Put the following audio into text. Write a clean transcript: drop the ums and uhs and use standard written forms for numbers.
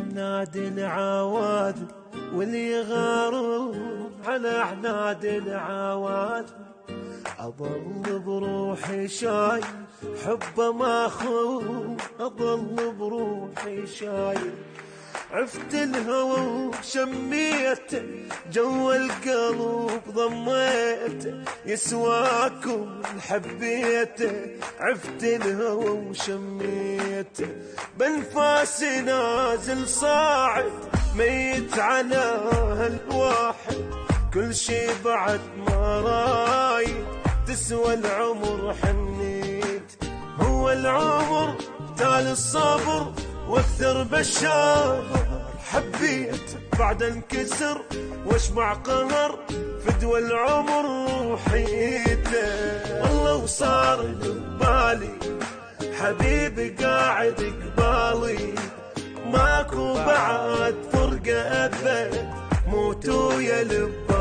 عناد العواد واللي يغارون على عناد العواد. أظل بروحي شايل حبه ماخون، أظل بروحي شايل. عفت الهوى وشميته جوا القلب ضميته، يسواكم حبيته. عفت الهوى وشميته بنفاسي نازل صاعد، ميت على هالواحد. كل شي بعد ما رايد تسوى العمر حنيت. هو العمر تال الصبر واكثر بشار، حبيت بعد انكسر واشبع قهر. فدوى العمر وحيته والله وصار ببالي حبيبي قاعد قبالي. ماكو بعد فرقة أبد موتوا يا لبالي.